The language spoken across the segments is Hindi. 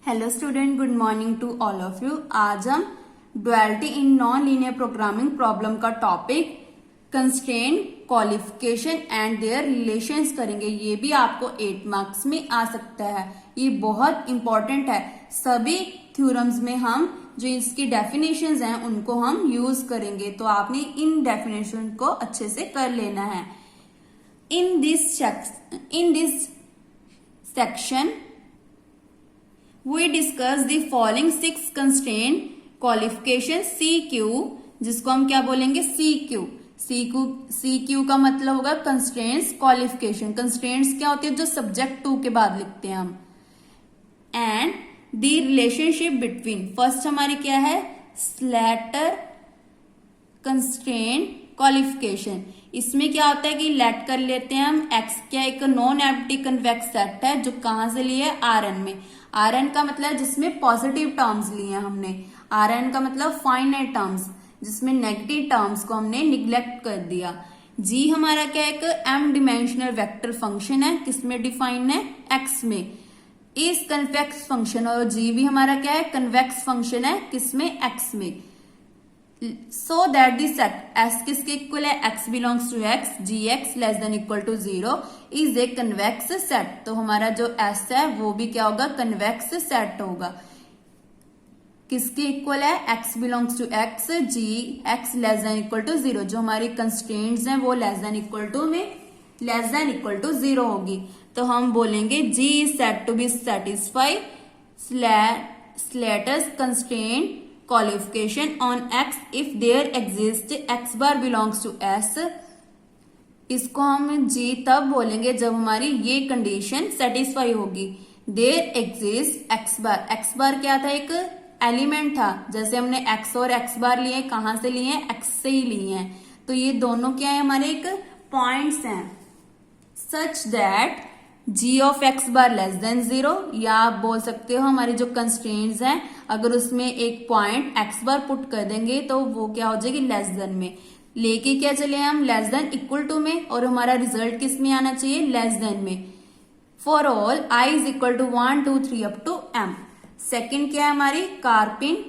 Hello student, good morning to all of you. आज हम duality in non linear programming problem का topic constraint, qualification and their relations करेंगे। ये भी आपको 8 मार्क्स में आ सकता है। ये बहुत इंपॉर्टेंट है। सभी थ्योरम्स में हम जो इसकी डेफिनेशंस हैं उनको हम यूज करेंगे, तो आपने इन डेफिनेशन को अच्छे से कर लेना है। In this section we discuss the following 6 constraint qualification CQ, जिसको हम क्या बोलेंगे CQ का मतलब होगा constraints qualification। constraints क्या होती है? जो subject to के बाद लिखते हैं हम। and the relationship between, first हमारी क्या है? slater constraint qualification। इसमें क्या होता है कि लेट कर लेते हैं हम x, क्या एक नॉन एम्प्टी कन्वेक्स सेट है जो कहां से लिए? Rn में। Rn का मतलब जिसमें पॉजिटिव टर्म्स लिए हैं हमने। Rn का मतलब फाइनाइट टर्म्स, जिसमें नेगेटिव टर्म्स को हमने निग्लेक्ट कर दिया। g हमारा क्या है? एक m डिमेंशनल वेक्टर फंक्शन है। किसमें डिफाइन है? x में। इस कन्वेक्स फंक्शन, और g भी हमारा क्या है? कन्वेक्स फंक्शन है। किसमें? x में। So that the set s किसके इक्वल है? x belongs to x, gx less than equal to 0 is a convex set. तो हमारा जो s है वो भी क्या होगा? कन्वेक्स सेट होगा। किसके इक्वल है? x belongs to x, gx less than equal to 0। जो हमारी कंस्ट्रेंट्स हैं वो लेस देन इक्वल टू में लेस देन इक्वल टू 0 होगी। तो हम बोलेंगे g is set to be satisfy Slater's constraint qualification on x if there exists x bar belongs to s। इसको हम g तब बोलेंगे जब हमारी ये कंडीशन सेटिस्फाई होगी। there exists x bar, x bar क्या था? एक एलिमेंट था। जैसे हमने x और x bar लिए, कहां से लिए? x से ही लिए हैं। तो ये दोनों क्या है? हमारे एक पॉइंट्स हैं। Such that g of x bar less than 0, या आप बोल सकते हो हमारे जो कंस्ट्रेंट्स हैं अगर उसमें एक पॉइंट x बार पुट कर देंगे तो वो क्या हो जाएगी? लेस देन में। लेके क्या चले हम? लेस देन इक्वल टू में, और हमारा रिजल्ट किस में आना चाहिए? लेस देन में। For all i is equal to 1 2 3 up to m। Second क्या है हमारी? Karpin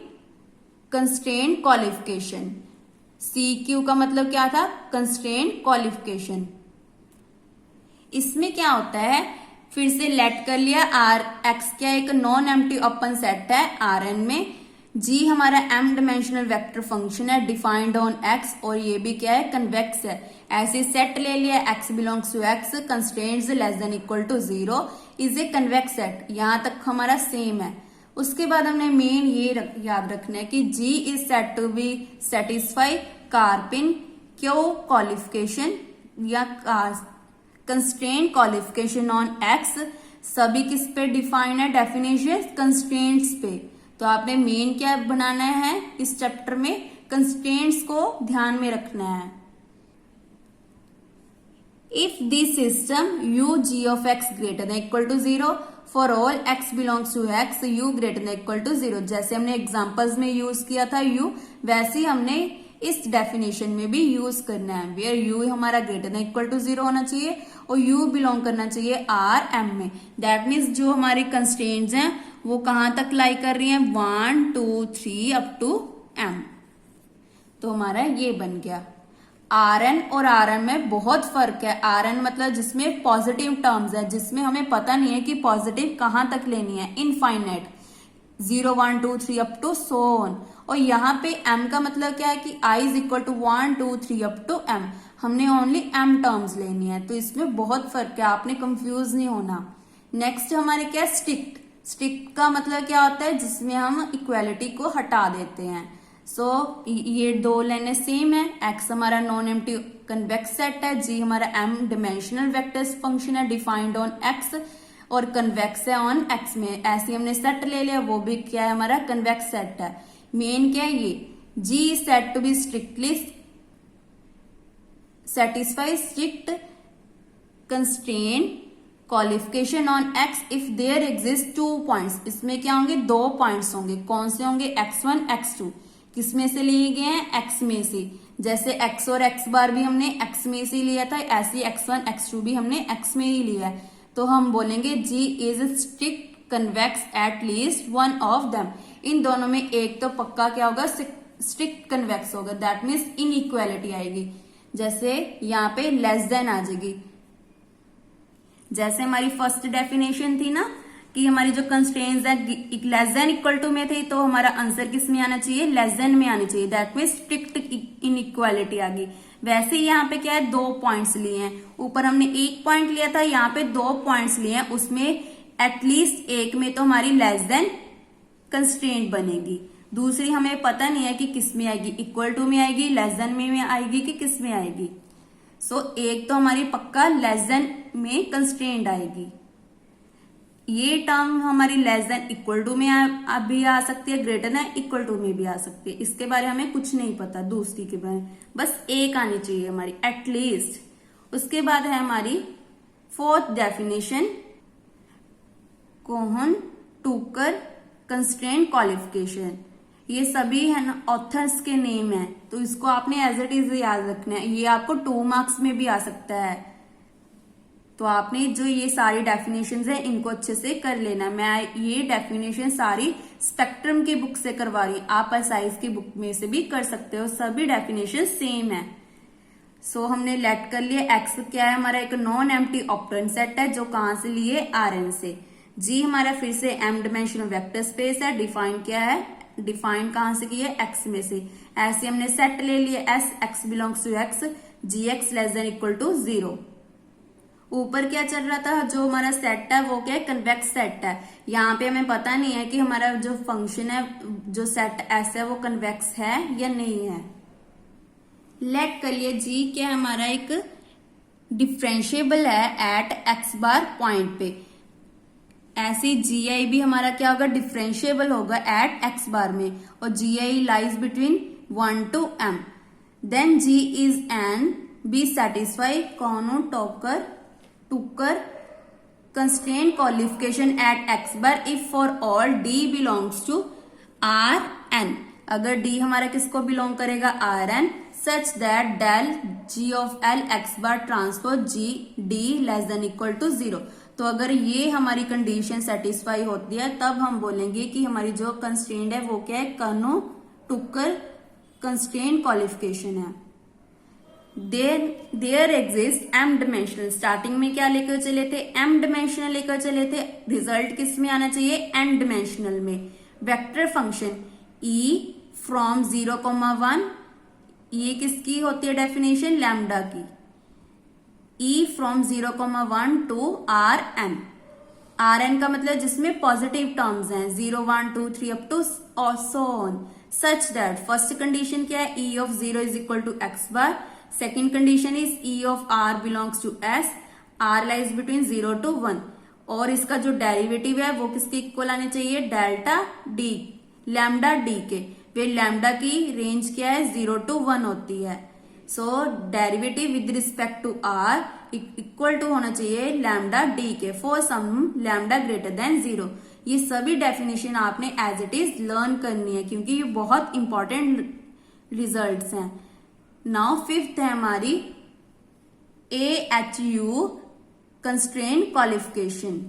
constraint qualification. CQ का मतलब क्या था? Constraint qualification. इसमें क्या होता है? फिर से लेट कर लिया। x क्या एक नॉन एम्प्टी ओपन सेट है Rn में। g हमारा m डिमेंशनल वेक्टर फंक्शन है डिफाइंड ऑन x, और ये भी क्या है? कन्वेक्स है। ऐसे सेट ले लिया x belongs to x, constraints less than equal to 0 is a convex set. यहां तक हमारा सेम है। उसके बाद हमने मेन ये याद रखना है कि g is set to be satisfy Karlin क्यों क्वालिफिकेशन या कंस्ट्रेंट क्वालिफिकेशन ऑन x। सभी किस पे डिफाइन है? डेफिनेशन कंस्ट्रेंट्स पे। तो आपने मेन क्या बनाना है इस चैप्टर में? कंस्ट्रेंट्स को ध्यान में रखना है। If this system u g of x greater than equal to 0 for all x belongs to x u greater than equal to 0। जैसे हमने एग्जांपल्स में यूज किया था u, वैसे ही हमने इस डेफिनेशन में भी यूज करना है। वेयर u हमारा ग्रेटर देन इक्वल टू 0 होना चाहिए और u बिलोंग करना चाहिए Rm में। दैट मीन्स जो हमारी कंस्ट्रेंट्स हैं वो कहां तक लाई कर रही हैं? 1 2 3 अप टू m। तो हमारा ये बन गया। Rn और Rm में बहुत फर्क है। Rn मतलब जिसमें पॉजिटिव टर्म्स है, जिसमें हमें पता नहीं है कि पॉजिटिव कहां तक लेनी है, infinite 0 1 2 3 up to so on. और यहाँ पे m का मतलब क्या है कि i is equal to 1 2 3 up to m। हमने ओनली m टर्म्स लेनी है, तो इसमें बहुत फर्क है, आपने कंफ्यूज नहीं होना। नेक्स्ट हमारे क्या? स्ट्रिक्ट। स्ट्रिक्ट का मतलब क्या होता है? जिसमें हम इक्वालिटी को हटा देते हैं। सो ये दो लाइनें सेम है। x हमारा नॉन एम्प्टी कन्वेक्स सेट है, g हमारा m डिमेंशनल वेक्टर्स फंक्शन है डिफाइंड ऑन x, और कन्वेक्स है ऑन x में। ऐसे हमने सेट ले लिया, वो भी क्या है? हमारा कन्वेक्स सेट है। मेन क्या है? ये g set to be strictly satisfy strict constraint qualification on x if there exist 2 points. इसमें क्या होंगे? 2 पॉइंट्स होंगे। कौन से होंगे? x1 x2। किसमें से लिए गए हैं? x में से। जैसे x और x बार भी हमने x में से लिया था, ऐसे x1 x2 भी हमने x में ही लिया है। तो हम बोलेंगे g is strict convex at least one of them. इन दोनों में एक तो पक्का क्या होगा, स्ट्रिक्ट कन्वेक्स होगा, दैट मीन्स इनइक्वालिटी आएगी। जैसे यहाँ पे लेस देन आ जाएगी। जैसे हमारी फर्स्ट डेफिनेशन थी ना कि हमारी जो कंस्ट्रेंट्स है लेस देन इक्वल टू में थी, तो हमारा आंसर किस में आना चाहिए, लेस देन में आनी चाहिए, दैट मीन्स स्ट्रिक्ट इनइक्वालिटी आ गई। वैसे ही यहाँ पे क्या है, 2 पॉइंट्स लिए हैं, ऊपर हमने 1 पॉइंट लिया था, यहाँ पे 2 पॉइंट्स लिए हैं, उसमें एटलीस्ट एक में तो हमारी लेस देन कंस्ट्रेंट बनेगी, दूसरी हमें पता नहीं है कि किस में आएगी, इक्वल टू में आएगी, लेस देन में आएगी कि किस में आएगी। सो एक तो हमारी पक्का लेस देन में कंस्ट्रेंट आएगी। ये टर्म हमारी लेस देन इक्वल टू में भी आ सकती है, ग्रेटर देन इक्वल टू में भी आ सकती है, इसके बारे में हमें कुछ नहीं पता दूसरी के बारे में, बस एक आनी चाहिए हमारी एटलीस्ट। उसके बाद है हमारी fourth definition, Kuhn, Tucker, constraint, qualification. ये सभी है ना ऑथर्स के नेम है, तो इसको आपने एज इट इज याद रखना है, ये आपको 2 मार्क्स में भी आ सकता है। तो आपने जो ये सारी डेफिनेशंस है इनको अच्छे से कर लेना। मैं ये डेफिनेशन सारी स्पेक्ट्रम की बुक से करवा रही हूँ, आप एसआईज की बुक में से भी कर सकते हो, सभी डेफिनेशन सेम है। सो हमने लेट कर लिया, एक्स क्या है हमारा, एक नॉन एम्प्टी ऑपरेंड सेट है, जो कहां से लिए, Rn से। जी हमारा फिर से एम डायमेंशनल वेक्टर स्पेस है, डिफाइन क्या है, डिफाइन कहां से की है, एक्स में से। ऐसे हमने सेट ले लिया s, x belongs to x, g x less than equal to 0। ऊपर क्या चल रहा था, जो हमारा सेट है वो क्या है, कन्वेक्स सेट है। यहाँ पे हमें पता नहीं है कि हमारा जो फंक्शन है, जो सेट एस है, वो कन्वेक्स है या नहीं है। लेट करिए जी क्या हमारा एक डिफरेंशिएबल है एट एक्स बार पॉइंट पे, ऐसी जी आई भी हमारा क्या होगा, डिफरेंशिएबल होगा एट एक्स बार में, और g i lies between 1 to m। Then g is an be satisfy Kuhn Tucker Tucker constraint qualification at x bar if for all d belongs to Rn। अगर डी हमारा किसको बिलोंग करेगा, Rn, such that del g of l x bar transpose g d less than equal to 0। तो अगर ये हमारी कंडीशन सेटिस्फाई होती है, तब हम बोलेंगे कि हमारी जो कंस्ट्रेंट है वो क्या है, कर्नो टुकर कंस्ट्रेंट क्वालिफिकेशन है। There exist m dimensional, starting में क्या लेकर चले थे, एम डायमेंशनल लेकर चले थे, रिजल्ट किस में आना चाहिए, एन डायमेंशनल में। वेक्टर फंक्शन ई फ्रॉम 0,1, ये किसकी होती है डेफिनेशन, लैम्डा की। ई फ्रॉम 0,1 टू Rn का मतलब जिसमें पॉजिटिव टर्म्स हैं, 0, 1, 2, 3 up to so on, such that first condition क्या है, e of 0 is equal to x bar, second condition is e of r belongs to s, r lies between 0 to 1, और इसका जो डेरिवेटिव है वो किसके इक्वल आने चाहिए, डेल्टा डी, लैम्डा डी के। फिर लैम्डा की रेंज क्या है, 0 to 1 होती है। So derivative with respect to r equal to होना चाहिए लैम्डा डी के, for some lambda greater than 0। ये सभी डेफिनेशन आपने एज इट इज लर्न करनी है, क्योंकि ये बहुत इंपॉर्टेंट रिजल्ट्स हैं। नाउ फिफ्थ है हमारी AHU कंस्ट्रेंट क्वालिफिकेशन।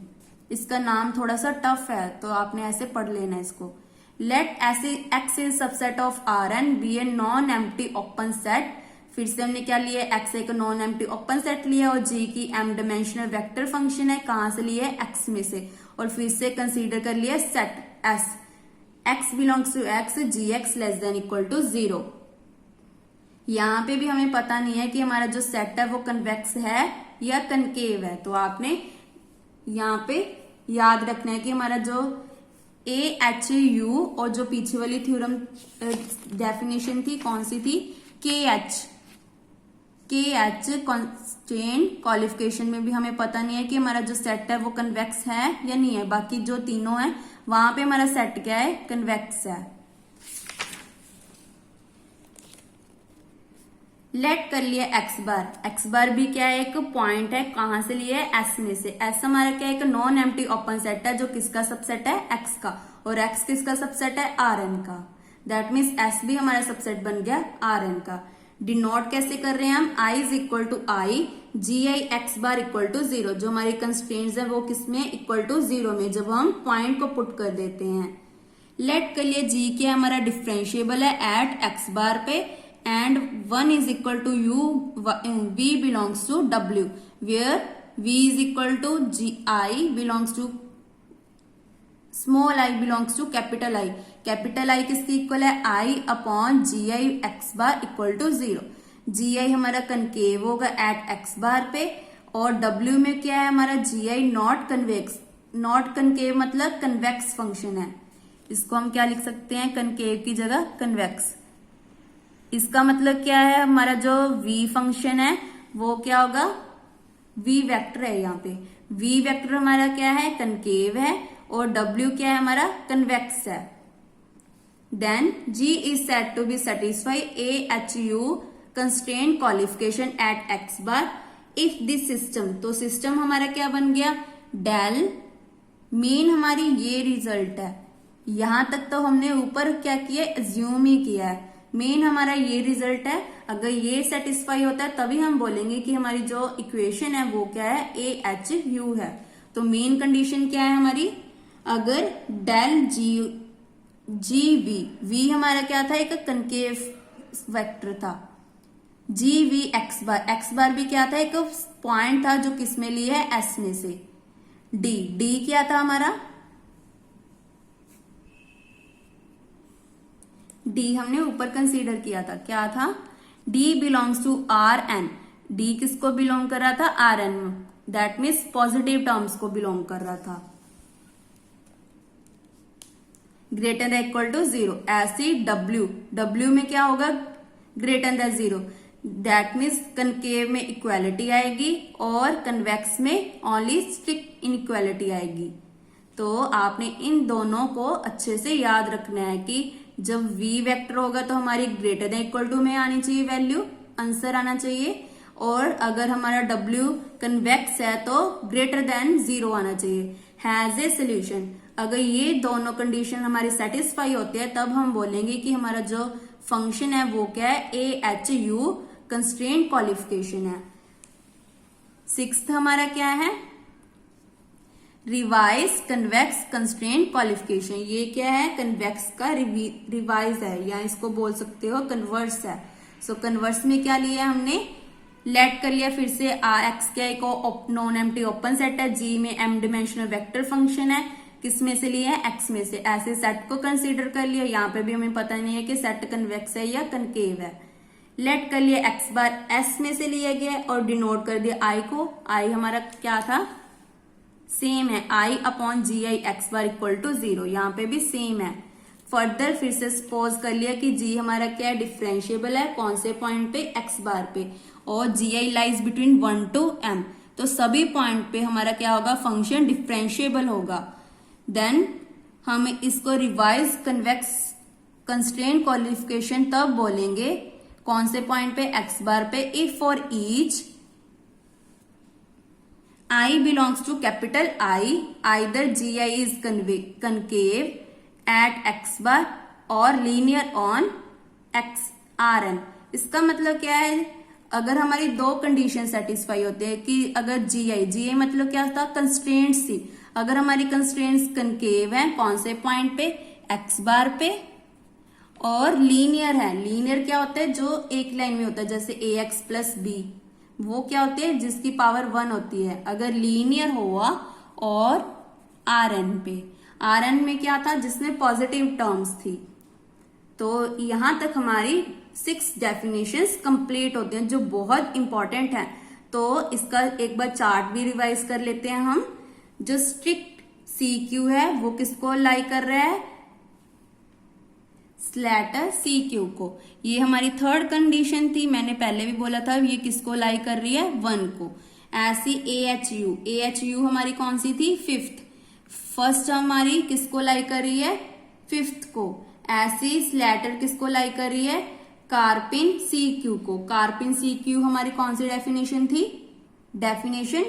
इसका नाम थोड़ा सा टफ है, तो आपने ऐसे पढ़ लेना इसको। लेट ऐसे x is subset of Rn be a non empty open set. फिर से हमने क्या लिया, एक्स एक नॉन एम्प्टी ओपन सेट लिया, और जी की एम डायमेंशनल वेक्टर फंक्शन है, कहां से लिए, एक्स में से, और फिर से कंसीडर कर लिया set s, x belongs to x, g x less than equal to 0। यहाँ पे भी हमें पता नहीं है कि हमारा जो सेट है वो कन्वेक्स है या कनकेव है, तो आपने यहाँ पे याद रखना है कि हमारा जो AHU और जो पीछे वाली थ्योरम डेफिनेशन थी कौन सी थी, KH कंस्ट्रेंट क्वालिफिकेशन में भी हमें पता नहीं है कि हमारा जो सेट है वो कन्वेक्स है या नहीं है। बाकी जो तीनों है वहां पे हमारा सेट क्या है, कन्वेक्स है। लेट कर लिया एक्स बार भी क्या है, एक पॉइंट है, कहां से लिए, एस में से। एस हमारा क्या है, एक नॉन एम्प्टी ओपन सेट है, जो किसका सबसेट है, एक्स का, और एक्स किसका सबसेट है, Rn का। दैट मीन्स एस भी हमारा सबसेट बन गया Rn का। डिनोट कैसे कर रहे हैं हम, I is equal to i g I x bar equal to 0, जो हमारी कंस्ट्रेंट्स है वो किसमें इक्वल टू 0 में, जब हम पॉइंट को पुट कर देते हैं। लेट कर लिए जी क्या हमारा डिफरेंशिएबल है एट एक्स बार पे, and 1 is equal to U, V belongs to W, where V is equal to G I belongs to small I belongs to capital I. Capital I किसकी इक्वल है, I upon G I x bar equal to 0। G I हमारा कनकेव होगा एट एक्स बार पे, और डब्ल्यू में क्या है हमारा जी आई नॉट कन्वेक्स, नॉट कनकेव मतलब कन्वेक्स फंक्शन है। इसको हम क्या लिख सकते हैं, कनकेव की जगह कन्वेक्स। इसका मतलब क्या है, हमारा जो v फंक्शन है वो क्या होगा, v वेक्टर है यहाँ पे। v वेक्टर हमारा क्या है, कनकेव है, और w क्या है हमारा, कन्वेक्स है। Then g is said to be satisfy AHU constraint qualification at x bar if this system, तो सिस्टम हमारा क्या बन गया, डेल मीन हमारी ये रिजल्ट है। यहां तक तो हमने ऊपर क्या किया, एज्यूम ही किया है, मेन हमारा ये रिजल्ट है। अगर ये सेटिस्फाई होता है तभी हम बोलेंगे कि हमारी जो इक्वेशन है वो क्या है, AHU है। तो मेन कंडीशन क्या है हमारी, अगर डेल जी वी हमारा क्या था, एक कनकेव वेक्टर था, जी वी एक्स बार भी क्या था, एक पॉइंट था जो किस में लिया है, एस में से। डी क्या था हमारा, डी हमने ऊपर कंसीडर किया था, क्या था, d belongs to R n. D किसको बिलोंग कर रहा था, R n, that means positive terms को बिलोंग कर रहा था। ग्रेटर देन इक्वल टू 0, ऐसे डब्ल्यू में क्या होगा, greater than 0, that means concave में इक्वालिटी आएगी और कन्वेक्स में ओनली स्ट्रिक्ट इनइक्वालिटी आएगी। तो आपने इन दोनों को अच्छे से याद रखना है कि जब v वेक्टर होगा तो हमारी ग्रेटर देन इक्वल टू में आनी चाहिए वैल्यू, आंसर आना चाहिए, और अगर हमारा w कन्वेक्स है तो ग्रेटर देन 0 आना चाहिए। हैज ए सोल्यूशन, अगर ये दोनों कंडीशन हमारी सेटिस्फाई होती है तब हम बोलेंगे कि हमारा जो फंक्शन है वो क्या है, AHU कंस्ट्रेंट क्वालिफिकेशन है। 6th हमारा क्या है, रिवाइज कन्वेक्स कंस्ट्रेंट क्वालिफिकेशन। ये क्या है, कन्वेक्स का रिवाइज है, या इसको बोल सकते हो कन्वर्स है। सो कन्वर्स में क्या लिया हमने, लेट कर लिया फिर से एक्स क्या एक नॉन एम्प्टी ओपन सेट है, जी में m डिमेंशनल वेक्टर फंक्शन है, किस में से लिया है, एक्स में से। ऐसे सेट को कंसीडर कर लिया, यहाँ पे भी हमें पता नहीं है कि सेट कन्वेक्स है या कनकेव है। लेट कर लिया एक्स बार एस में से लिया गया और डिनोट कर दिया आई को। आई हमारा क्या था, सेम है, I upon G I x bar equal to 0, यहाँ पे भी सेम है। फर्दर फिर से सपोज कर लिया कि जी हमारा क्या है, डिफरेंशिएबल है, कौन से पॉइंट पे, एक्स बार पे, और g i lies between 1 to m, तो सभी पॉइंट पे हमारा क्या होगा, फंक्शन डिफरेंशिएबल होगा। देन हम इसको रिवाइज कन्वेक्स कंस्ट्रेंट क्वालिफिकेशन तब बोलेंगे, कौन से पॉइंट पे, एक्स बार पे, if for each I belongs to capital I, either GI is concave at x bar or linear on x Rn। इसका मतलब क्या है, अगर हमारी दो कंडीशन सेटिस्फाई होते हैं कि अगर GI मतलब क्या था, कंस्ट्रेंट्स थी, अगर हमारी कंस्ट्रेंट्स कनकेव है, कौन से पॉइंट पे, एक्स बार पे, और लीनियर है। लीनियर क्या होता है, जो एक लाइन में होता है, जैसे ax प्लस b, वो क्या होती है, जिसकी पावर 1 होती है। अगर लीनियर हुआ और Rn पे, Rn में क्या था, जिसमें पॉजिटिव टर्म्स थी। तो यहां तक हमारी 6 डेफिनेशंस कंप्लीट होते हैं जो बहुत इंपॉर्टेंट है। तो इसका एक बार चार्ट भी रिवाइज कर लेते हैं हम। जो स्ट्रिक्ट CQ है वो किसको लाई कर रहा है, स्लैटर CQ को। ये हमारी थर्ड कंडीशन थी, मैंने पहले भी बोला था, ये किसको लाई कर रही है, 1 को। ऐसी AHU हमारी कौन सी थी, 5th। फर्स्ट हमारी किसको लाई कर रही है, 5th को। ऐसी स्लैटर किसको लाई कर रही है, कार्पिन CQ को। कार्पिन CQ हमारी कौन सी डेफिनेशन थी, डेफिनेशन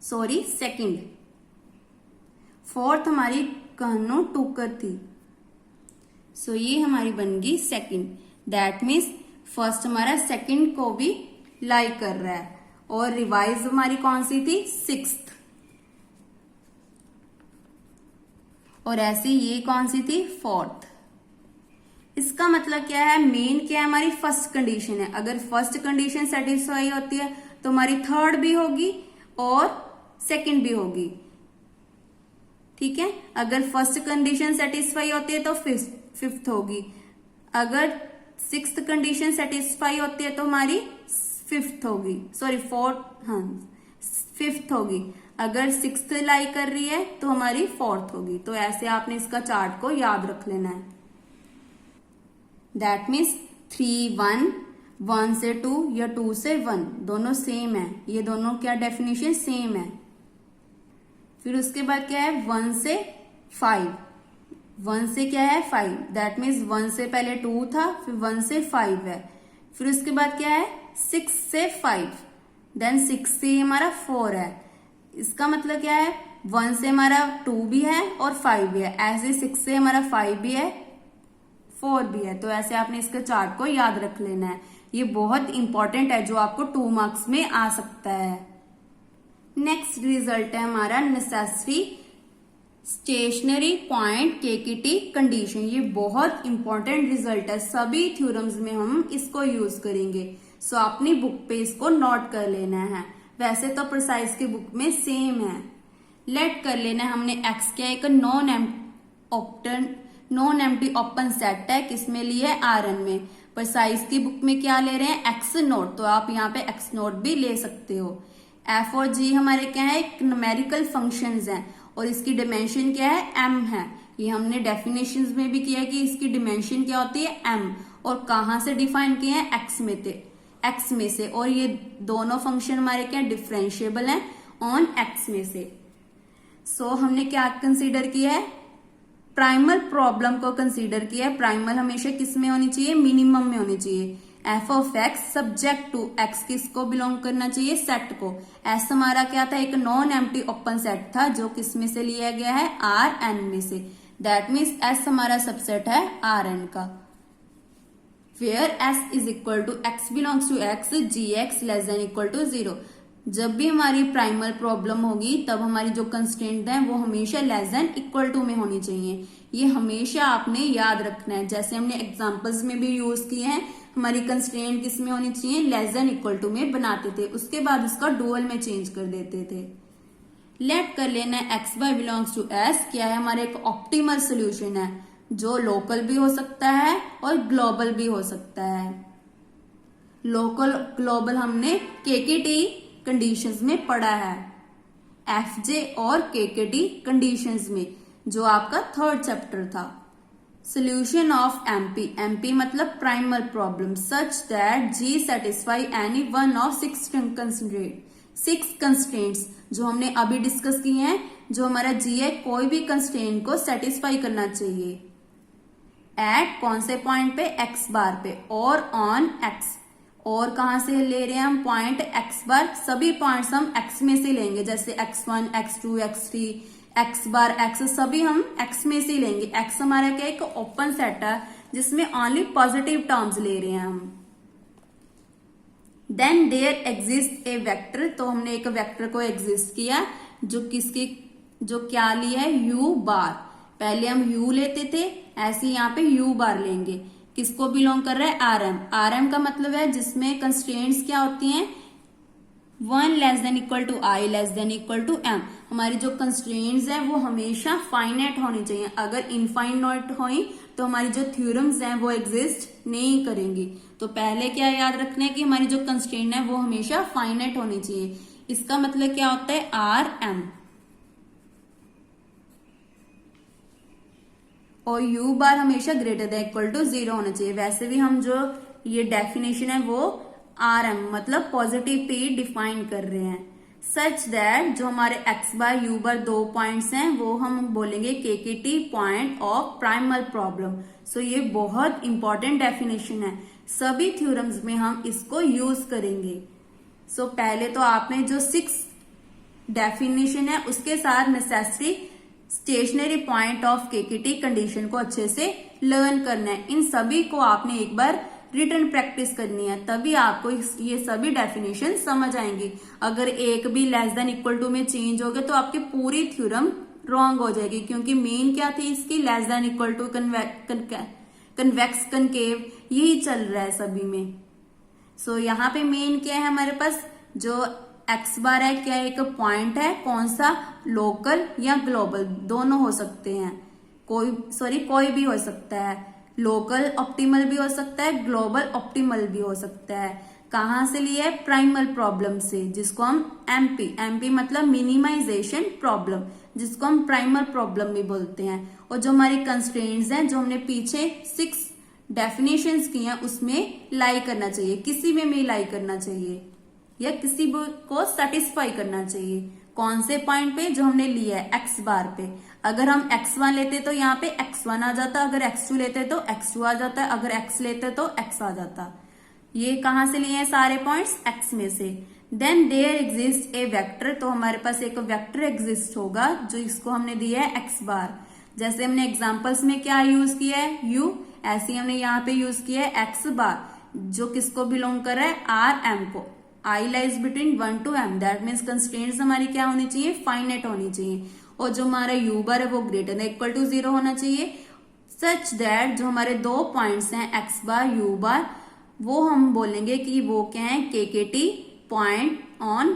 2nd। 4th हमारी कहनो टूकर थी। सो ये हमारी बन गई 2nd। दैट मीन्स फर्स्ट हमारा 2nd को भी लाई कर रहा है, और रिवाइज हमारी कौन सी थी, 6th, और ऐसी ये कौन सी थी, 4th। इसका मतलब क्या है, मेन क्या है, हमारी फर्स्ट कंडीशन है। अगर फर्स्ट कंडीशन सेटिस्फाई होती है तो हमारी थर्ड भी होगी और सेकंड भी होगी, ठीक है। अगर फर्स्ट कंडीशन सेटिस्फाई होती है तो फिफ्थ होगी, अगर सिक्स्थ कंडीशन सेटिस्फाई होती है तो हमारी फिफ्थ होगी, सॉरी फोर्थ, हाँ फिफ्थ होगी। अगर सिक्स्थ लाई कर रही है तो हमारी फोर्थ होगी। तो ऐसे आपने इसका चार्ट को याद रख लेना है। दैट मीन्स 3 1, 1 से 2 या 2 से 1 दोनों सेम है। ये दोनों क्या डेफिनेशन सेम है। फिर उसके बाद क्या है, 1 से 5, 1 से क्या है 5, दैट मीन्स 1 से पहले 2 था, फिर 1 से 5 है। फिर उसके बाद क्या है, 6 से 5, देन 6 से हमारा 4 है। इसका मतलब क्या है, 1 से हमारा 2 भी है और 5 भी है, ऐसे 6 से हमारा 5 भी है, 4 भी है। तो ऐसे आपने इसके चार्ट को याद रख लेना है। ये बहुत इंपॉर्टेंट है जो आपको 2 मार्क्स में आ सकता है। नेक्स्ट रिजल्ट है हमारा नेसेसरी स्टेशनरी पॉइंट केकेटी कंडीशन। ये बहुत इंपॉर्टेंट रिजल्ट है, सभी थ्योरम्स में हम इसको यूज करेंगे। सो अपनी बुक पे इसको नोट कर लेना है। वैसे तो प्रिसाइज की बुक में सेम है। लेट कर लेना है हमने एक्स क्या, एक नॉन एम्प्टी ओपन सेट है, किसमें लिए है, Rn में। प्रिसाइज की बुक में क्या ले रहे हैं, एक्स नोट, तो आप यहाँ पे एक्स नोट भी ले सकते हो। एफ और जी हमारे क्या है, न्यूमेरिकल फंक्शंस हैं और इसकी डिमेंशन क्या है, m है। ये हमने डेफिनेशंस में भी किया है कि इसकी डिमेंशन क्या होती है, m, और कहाँ से डिफाइन किए हैं, x में से। और ये दोनों फंक्शन हमारे क्या डिफरेंशिएबल हैं ऑन x में से। सो हमने क्या कंसीडर किया है, प्राइमल प्रॉब्लम को कंसीडर किया है। प्राइमल हमेशा किस में होनी चाहिए, मिनिमम में होनी चाहिए। F of x subject to x किसको बिलोंग करना चाहिए, सेट को। एस हमारा क्या था, एक नॉन एम्प्टी ओपन सेट था जो किस में से लिया गया है, Rn में से। दैट मीन्स एस हमारा सबसेट है Rn का। Where s is equal to x belongs to x, g x less than equal to 0। जब भी हमारी प्राइमल प्रॉब्लम होगी तब हमारी जो कंस्ट्रेंट है वो हमेशा लेस देन इक्वल टू में होनी चाहिए। ये हमेशा आपने याद रखना है। जैसे हमने एग्जांपल्स में भी यूज किए हैं, हमारी कंस्ट्रेंट किस में होनी चाहिए, लेस देन इक्वल टू में बनाते थे, उसके बाद उसका डुअल में चेंज कर देते थे। लेट कर लेना है x bar belongs to s क्या है, हमारे एक ऑप्टिमल सोल्यूशन है जो लोकल भी हो सकता है और ग्लोबल भी हो सकता है। लोकल ग्लोबल हमने केकेटी कंडीशंस में पढ़ा है, एफजे और केकेटी कंडीशंस में, जो आपका 3rd चैप्टर था। सोल्यूशन ऑफ एमपी, एमपी मतलब primal problem, such that g satisfy any one of 6 constraints जो हमने अभी डिस्कस किए हैं। जो हमारा जी है, कोई भी कंस्ट्रेंट को सेटिस्फाई करना चाहिए एट कौन से पॉइंट पे, एक्स बार पे, और ऑन एक्स। और कहां से ले रहे हैं हम पॉइंट, एक्स बार। सभी पॉइंट्स हम एक्स में से लेंगे, जैसे x1, x2, x3, एक्स बार, एक्स, सभी हम एक्स में से लेंगे। एक्स हमारा क्या, एक ओपन सेट है जिसमें ओनली पॉजिटिव टर्म्स ले रहे हैं हम। Then there exist a vector, तो हमने एक वेक्टर को एग्जिस्ट किया जो क्या लिया है, u बार। पहले हम u लेते थे, ऐसे यहाँ पे u बार लेंगे। किसको बिलोंग कर रहा है, Rm का मतलब है जिसमें कंस्ट्रेंट्स क्या होती हैं, 1 less than equal to I less than equal to m। हमारी जो कंस्ट्रेंट्स हैं वो हमेशा फाइनाइट होनी चाहिए। अगर इनफाइनाइट हुई तो हमारी जो थ्योरम्स हैं वो एग्जिस्ट नहीं करेंगी। तो पहले क्या याद रखना है कि हमारी जो कंस्ट्रेंट है वो हमेशा फाइनाइट होनी चाहिए। इसका मतलब क्या होता है, Rm, और u बार हमेशा ग्रेटर देन इक्वल टू 0 होना चाहिए। वैसे भी हम जो ये डेफिनेशन है वो Rm मतलब पॉजिटिव पे डिफाइन कर रहे हैं। सच दैट जो हमारे x बार u बार 2 पॉइंट्स हैं वो हम बोलेंगे केकेटी पॉइंट ऑफ प्राइमल प्रॉब्लम। सो ये बहुत इंपॉर्टेंट डेफिनेशन है, सभी थ्योरम्स में हम इसको यूज करेंगे। सो पहले तो आपने जो 6 डेफिनेशन है उसके साथ necessary stationary point of KKT condition को अच्छे से लर्न करना है। इन सभी को आपने एक बार रिटर्न प्रैक्टिस करनी है, तभी आपको ये सभी डेफिनेशन समझ आएंगी। अगर एक भी लेस देन इक्वल टू में चेंज हो गए तो आपकी पूरी थ्योरम रॉन्ग हो जाएगी, क्योंकि मेन क्या थी इसकी, less than equal to, convex, concave, यही चल रहा है सभी में। सो यहाँ पे मेन क्या है हमारे पास, जो एक्स बार है क्या एक पॉइंट है, कौन सा, लोकल या ग्लोबल, दोनों हो सकते हैं, कोई भी हो सकता है, लोकल ऑप्टिमल भी हो सकता है, ग्लोबल ऑप्टिमल भी हो सकता है। कहां से लिए, प्राइमल प्रॉब्लम से, जिसको हम एमपी मतलब मिनिमाइजेशन प्रॉब्लम, जिसको हम प्राइमल प्रॉब्लम भी बोलते हैं। और जो हमारी कंस्ट्रेंट्स हैं, जो हमने पीछे 6 डेफिनेशंस की हैं, उसमें लाई करना चाहिए, किसी में भी लाई करना चाहिए या किसी को सेटिस्फाई करना चाहिए। कौन से पॉइंट पे, जो हमने लिया है एक्स बार पे। अगर हम x1 लेते तो यहाँ पे x1 आ जाता, अगर x2 लेते तो x2 आ जाता, अगर x लेते तो x आ जाता। ये कहां से लिए हैं सारे पॉइंट्स, x में से। Then there exist a vector, तो हमारे पास एक वेक्टर एग्जिस्ट होगा, जो इसको हमने दिया है x बार। जैसे हमने एग्जाम्पल्स में क्या यूज किया है, u, ऐसे ही हमने यहाँ पे यूज किया है x बार, जो किसको बिलोंग कर रहा है, R M को। I lies between 1 to M, that means constraints हमारी क्या होनी चाहिए, फाइनाइट होनी चाहिए। और जो हमारा u बार है वो ग्रेटर देन इक्वल टू 0 होना चाहिए, सच दैट जो हमारे 2 पॉइंट्स हैं x बार, u बार, वो हम बोलेंगे कि वो क्या है, KKT point on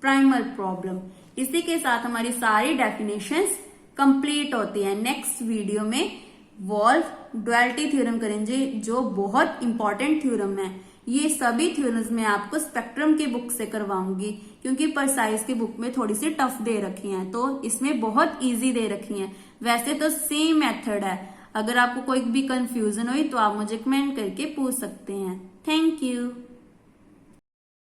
primal problem. इसी के साथ हमारी सारी डेफिनेशंस कंप्लीट होती है। नेक्स्ट वीडियो में वॉल्फ डुअलिटी थ्योरम करेंगे, जो बहुत इंपॉर्टेंट थ्योरम है। ये सभी थ्योरम्स मैं आपको स्पेक्ट्रम की बुक से करवाऊंगी, क्योंकि परसाइज की बुक में थोड़ी सी टफ दे रखी हैं, तो इसमें बहुत इजी दे रखी हैं। वैसे तो सेम मेथड है, अगर आपको कोई भी कंफ्यूजन हुई तो आप मुझे कमेंट करके पूछ सकते हैं। Thank you.